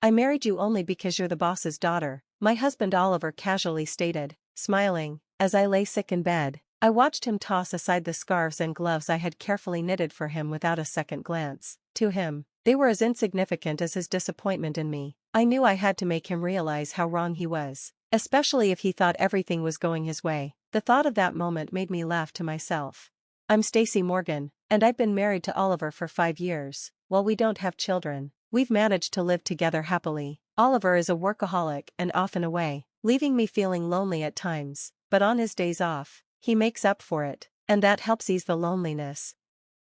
I married you only because you're the boss's daughter, my husband Oliver casually stated, smiling. As I lay sick in bed, I watched him toss aside the scarves and gloves I had carefully knitted for him without a second glance. To him, they were as insignificant as his disappointment in me. I knew I had to make him realize how wrong he was, especially if he thought everything was going his way. The thought of that moment made me laugh to myself. I'm Stacy Morgan, and I've been married to Oliver for 5 years. While we don't have children, we've managed to live together happily. Oliver is a workaholic and often away, leaving me feeling lonely at times, but on his days off, he makes up for it, and that helps ease the loneliness.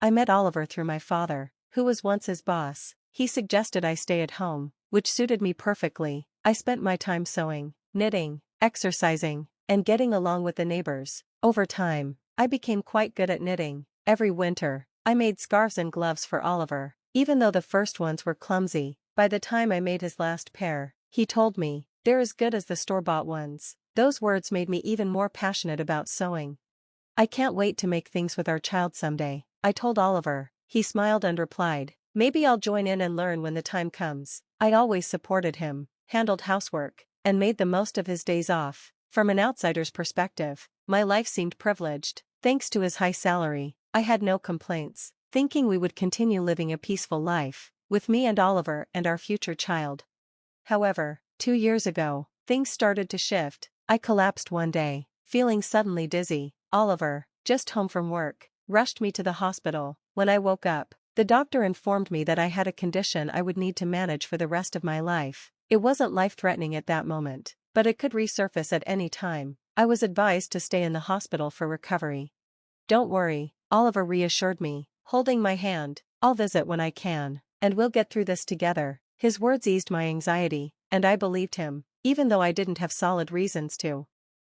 I met Oliver through my father, who was once his boss. He suggested I stay at home, which suited me perfectly. I spent my time sewing, knitting, exercising, and getting along with the neighbors. Over time, I became quite good at knitting. Every winter, I made scarves and gloves for Oliver, even though the first ones were clumsy. By the time I made his last pair, he told me, "They're as good as the store-bought ones." Those words made me even more passionate about sewing. "I can't wait to make things with our child someday," I told Oliver. He smiled and replied, "Maybe I'll join in and learn when the time comes." I always supported him, handled housework, and made the most of his days off. From an outsider's perspective, my life seemed privileged. Thanks to his high salary, I had no complaints, thinking we would continue living a peaceful life, with me and Oliver and our future child. However, 2 years ago, things started to shift. I collapsed one day, feeling suddenly dizzy. Oliver, just home from work, rushed me to the hospital. When I woke up, the doctor informed me that I had a condition I would need to manage for the rest of my life. It wasn't life-threatening at that moment, but it could resurface at any time. I was advised to stay in the hospital for recovery. "Don't worry," Oliver reassured me, holding my hand. "I'll visit when I can, and we'll get through this together." His words eased my anxiety, and I believed him, even though I didn't have solid reasons to.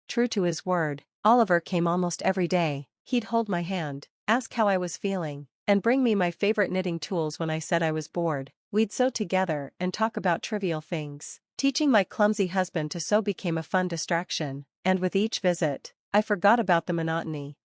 True to his word, Oliver came almost every day. He'd hold my hand, ask how I was feeling, and bring me my favorite knitting tools when I said I was bored. We'd sew together and talk about trivial things. Teaching my clumsy husband to sew became a fun distraction, and with each visit, I forgot about the monotony.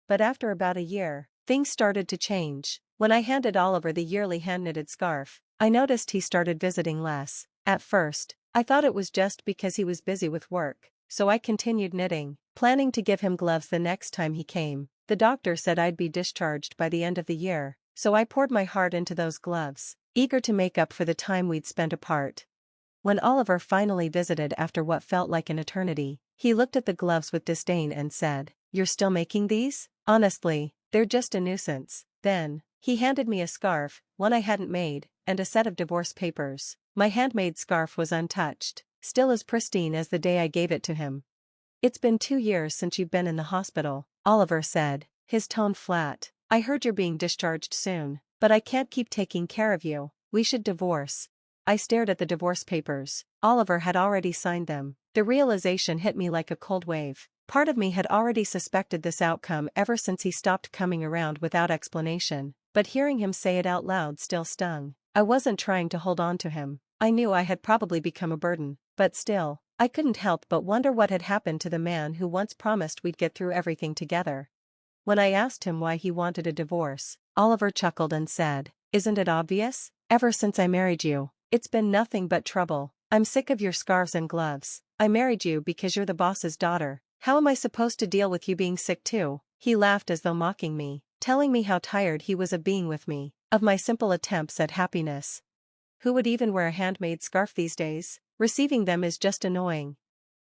But after about a year, things started to change. When I handed Oliver the yearly hand-knitted scarf, I noticed he started visiting less. At first, I thought it was just because he was busy with work, so I continued knitting, planning to give him gloves the next time he came. The doctor said I'd be discharged by the end of the year, so I poured my heart into those gloves, eager to make up for the time we'd spent apart. When Oliver finally visited after what felt like an eternity, he looked at the gloves with disdain and said, "You're still making these? Honestly, they're just a nuisance." Then, he handed me a scarf, one I hadn't made, and a set of divorce papers. My handmade scarf was untouched, still as pristine as the day I gave it to him. "It's been 2 years since you've been in the hospital," Oliver said, his tone flat. "I heard you're being discharged soon, but I can't keep taking care of you. We should divorce." I stared at the divorce papers. Oliver had already signed them. The realization hit me like a cold wave. Part of me had already suspected this outcome ever since he stopped coming around without explanation, but hearing him say it out loud still stung. I wasn't trying to hold on to him. I knew I had probably become a burden, but still, I couldn't help but wonder what had happened to the man who once promised we'd get through everything together. When I asked him why he wanted a divorce, Oliver chuckled and said, "Isn't it obvious? Ever since I married you, it's been nothing but trouble. I'm sick of your scarves and gloves. I married you because you're the boss's daughter. How am I supposed to deal with you being sick too?" He laughed as though mocking me, telling me how tired he was of being with me, of my simple attempts at happiness. Who would even wear a handmade scarf these days? Receiving them is just annoying.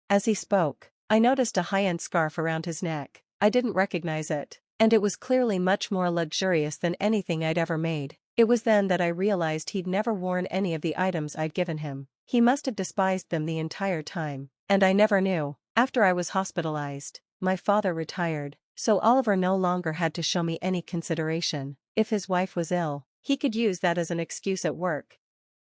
As he spoke, I noticed a high-end scarf around his neck. I didn't recognize it, and it was clearly much more luxurious than anything I'd ever made. It was then that I realized he'd never worn any of the items I'd given him. He must have despised them the entire time, and I never knew. After I was hospitalized, my father retired, so Oliver no longer had to show me any consideration. If his wife was ill, he could use that as an excuse at work.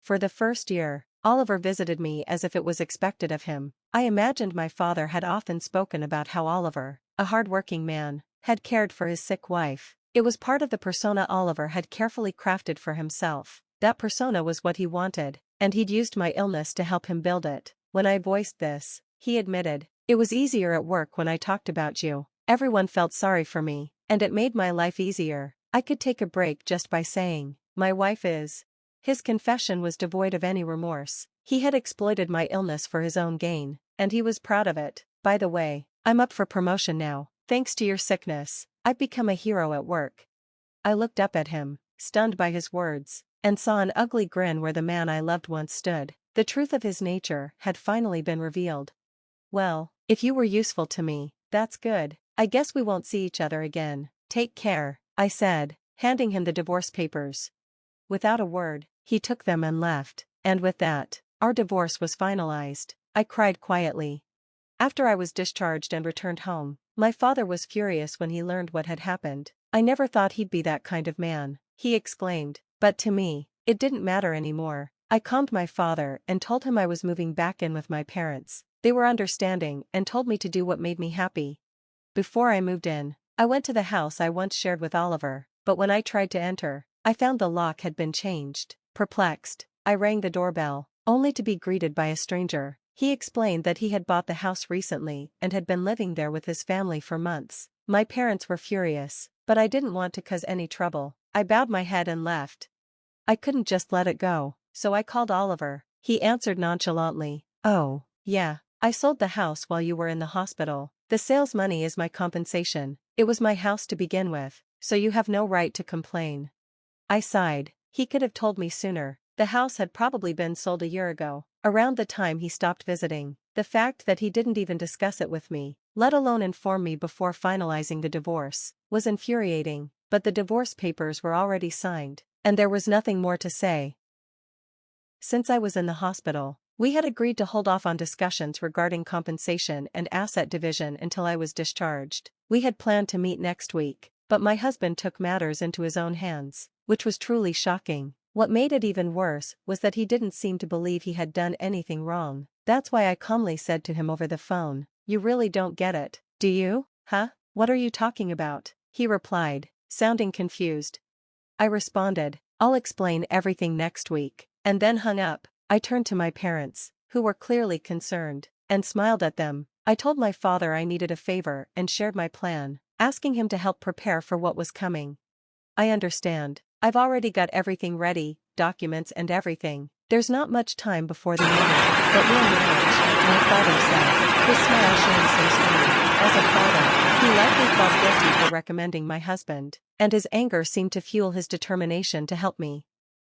For the first year, Oliver visited me as if it was expected of him. I imagined my father had often spoken about how Oliver, a hard-working man, had cared for his sick wife. It was part of the persona Oliver had carefully crafted for himself. That persona was what he wanted, and he'd used my illness to help him build it. When I voiced this, he admitted, "It was easier at work when I talked about you. Everyone felt sorry for me, and it made my life easier. I could take a break just by saying, 'My wife is His confession was devoid of any remorse. He had exploited my illness for his own gain, and he was proud of it. By the way, I'm up for promotion now. Thanks to your sickness, I've become a hero at work. I looked up at him, stunned by his words, and saw an ugly grin where the man I loved once stood. The truth of his nature had finally been revealed. Well, if you were useful to me, that's good. I guess we won't see each other again. Take care, I said, handing him the divorce papers. Without a word, he took them and left, and with that, our divorce was finalized. I cried quietly. After I was discharged and returned home, my father was furious when he learned what had happened. I never thought he'd be that kind of man, he exclaimed, but to me, it didn't matter anymore. I calmed my father and told him I was moving back in with my parents. They were understanding and told me to do what made me happy. Before I moved in, I went to the house I once shared with Oliver, but when I tried to enter, I found the lock had been changed. Perplexed, I rang the doorbell, only to be greeted by a stranger. He explained that he had bought the house recently and had been living there with his family for months. My parents were furious, but I didn't want to cause any trouble. I bowed my head and left. I couldn't just let it go, so I called Oliver. He answered nonchalantly, "Oh, yeah, I sold the house while you were in the hospital. The sales money is my compensation. It was my house to begin with, so you have no right to complain." I sighed. He could have told me sooner. The house had probably been sold a year ago, around the time he stopped visiting. The fact that he didn't even discuss it with me, let alone inform me before finalizing the divorce, was infuriating, but the divorce papers were already signed, and there was nothing more to say. Since I was in the hospital, we had agreed to hold off on discussions regarding compensation and asset division until I was discharged. We had planned to meet next week, but my husband took matters into his own hands, which was truly shocking. What made it even worse was that he didn't seem to believe he had done anything wrong. That's why I calmly said to him over the phone, "You really don't get it, do you? Huh? What are you talking about?" He replied, sounding confused. I responded, "I'll explain everything next week," and then hung up. I turned to my parents, who were clearly concerned, and smiled at them. I told my father I needed a favor and shared my plan, asking him to help prepare for what was coming. "I understand. I've already got everything ready, documents and everything. There's not much time before the meeting, but we'll manage," my father said, his smile showing some strain. As a father, he likely felt guilty for recommending my husband, and his anger seemed to fuel his determination to help me.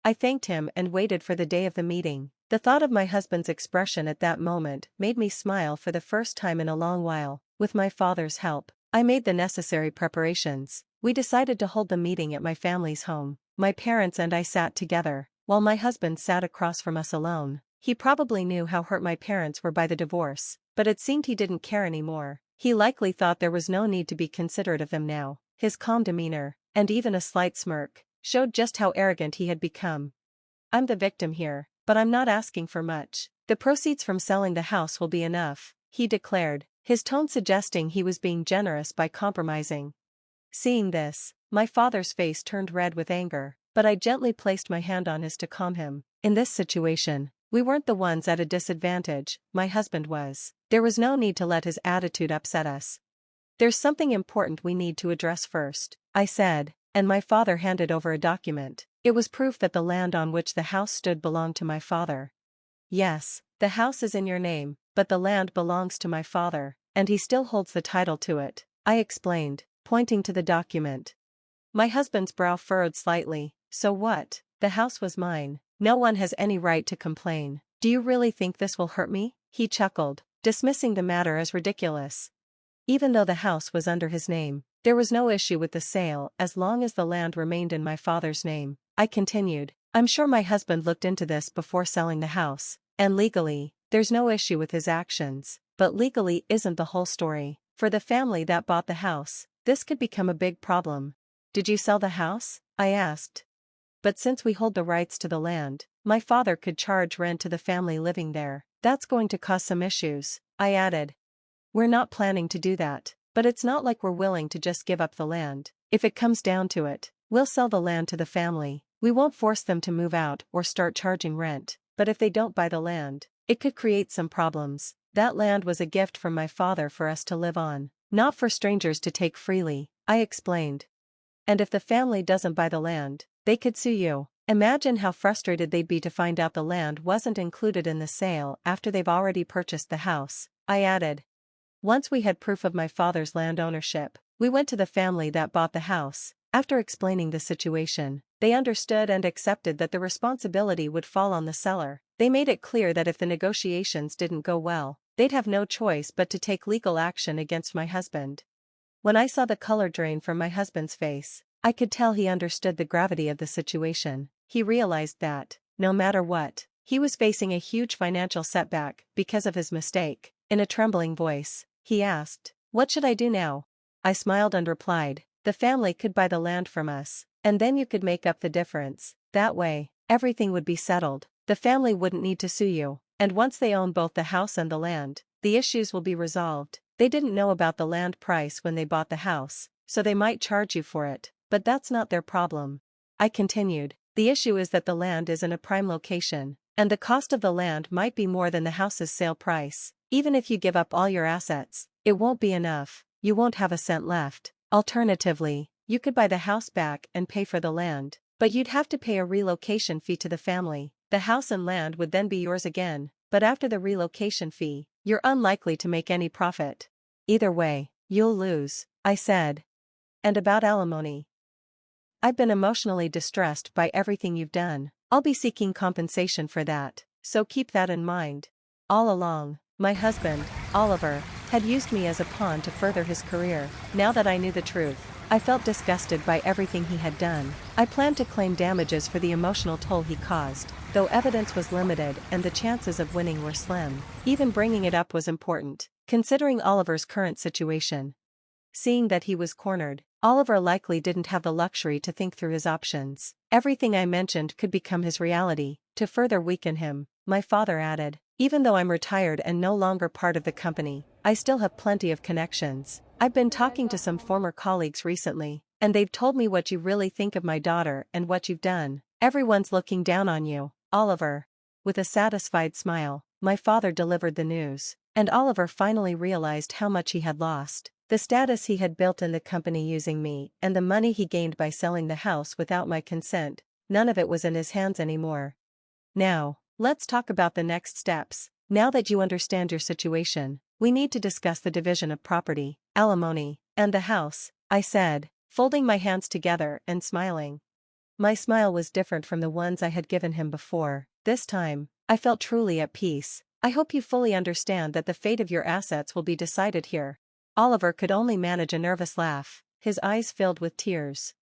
I thanked him and waited for the day of the meeting. The thought of my husband's expression at that moment made me smile for the first time in a long while. With my father's help, I made the necessary preparations. We decided to hold the meeting at my family's home. My parents and I sat together, while my husband sat across from us alone. He probably knew how hurt my parents were by the divorce, but it seemed he didn't care anymore. He likely thought there was no need to be considerate of them now. His calm demeanor, and even a slight smirk, showed just how arrogant he had become. "I'm the victim here, but I'm not asking for much. The proceeds from selling the house will be enough," he declared, his tone suggesting he was being generous by compromising. Seeing this, my father's face turned red with anger, but I gently placed my hand on his to calm him. In this situation, we weren't the ones at a disadvantage, my husband was. There was no need to let his attitude upset us. "There's something important we need to address first," I said, and my father handed over a document. It was proof that the land on which the house stood belonged to my father. "Yes, the house is in your name, but the land belongs to my father, and he still holds the title to it," I explained, pointing to the document. My husband's brow furrowed slightly. "So what? The house was mine. No one has any right to complain. Do you really think this will hurt me?" He chuckled, dismissing the matter as ridiculous. Even though the house was under his name, there was no issue with the sale as long as the land remained in my father's name. I continued, "I'm sure my husband looked into this before selling the house, and legally, there's no issue with his actions, but legally isn't the whole story. For the family that bought the house, this could become a big problem." "Did you sell the house?" I asked. "But since we hold the rights to the land, my father could charge rent to the family living there. That's going to cause some issues," I added. "We're not planning to do that, but it's not like we're willing to just give up the land. If it comes down to it, we'll sell the land to the family. We won't force them to move out or start charging rent, but if they don't buy the land, it could create some problems. That land was a gift from my father for us to live on, not for strangers to take freely," I explained. "And if the family doesn't buy the land, they could sue you." Imagine how frustrated they'd be to find out the land wasn't included in the sale after they've already purchased the house, I added. Once we had proof of my father's land ownership, we went to the family that bought the house. After explaining the situation, they understood and accepted that the responsibility would fall on the seller. They made it clear that if the negotiations didn't go well, they'd have no choice but to take legal action against my husband. When I saw the color drain from my husband's face, I could tell he understood the gravity of the situation. He realized that, no matter what, he was facing a huge financial setback because of his mistake. In a trembling voice, he asked, "What should I do now?" I smiled and replied, "The family could buy the land from us, and then you could make up the difference. That way, everything would be settled. The family wouldn't need to sue you, and once they own both the house and the land, the issues will be resolved. They didn't know about the land price when they bought the house, so they might charge you for it, but that's not their problem." I continued, "The issue is that the land is in a prime location, and the cost of the land might be more than the house's sale price. Even if you give up all your assets, it won't be enough. You won't have a cent left. Alternatively, you could buy the house back and pay for the land, but you'd have to pay a relocation fee to the family. The house and land would then be yours again, but after the relocation fee, you're unlikely to make any profit. Either way, you'll lose," I said. "And about alimony? I've been emotionally distressed by everything you've done. I'll be seeking compensation for that, so keep that in mind." All along, my husband, Oliver, had used me as a pawn to further his career. Now that I knew the truth, I felt disgusted by everything he had done. I planned to claim damages for the emotional toll he caused, though evidence was limited and the chances of winning were slim. Even bringing it up was important, considering Oliver's current situation. Seeing that he was cornered, Oliver likely didn't have the luxury to think through his options. Everything I mentioned could become his reality. To further weaken him, my father added, "Even though I'm retired and no longer part of the company, I still have plenty of connections. I've been talking to some former colleagues recently, and they've told me what you really think of my daughter and what you've done. Everyone's looking down on you, Oliver." With a satisfied smile, my father delivered the news, and Oliver finally realized how much he had lost. The status he had built in the company using me, and the money he gained by selling the house without my consent, none of it was in his hands anymore. "Now, let's talk about the next steps. Now that you understand your situation, we need to discuss the division of property, alimony, and the house," I said, folding my hands together and smiling. My smile was different from the ones I had given him before. This time, I felt truly at peace. "I hope you fully understand that the fate of your assets will be decided here." Oliver could only manage a nervous laugh, his eyes filled with tears.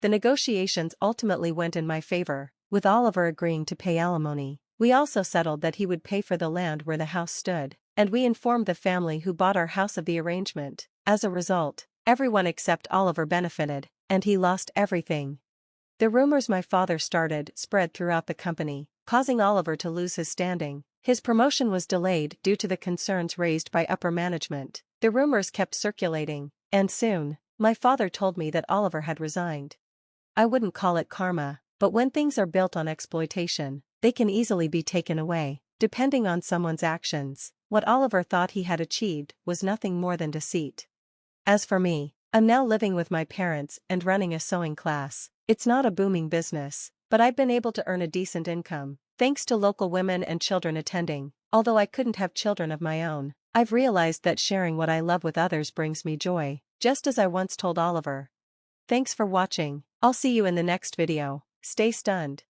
The negotiations ultimately went in my favor, with Oliver agreeing to pay alimony. We also settled that he would pay for the land where the house stood, and we informed the family who bought our house of the arrangement. As a result, everyone except Oliver benefited, and he lost everything. The rumors my father started spread throughout the company, causing Oliver to lose his standing. His promotion was delayed due to the concerns raised by upper management. The rumors kept circulating, and soon, my father told me that Oliver had resigned. I wouldn't call it karma, but when things are built on exploitation, they can easily be taken away, depending on someone's actions. What Oliver thought he had achieved was nothing more than deceit. As for me, I'm now living with my parents and running a sewing class. It's not a booming business, but I've been able to earn a decent income, thanks to local women and children attending. Although I couldn't have children of my own, I've realized that sharing what I love with others brings me joy, just as I once told Oliver. Thanks for watching. I'll see you in the next video. Stay stunned.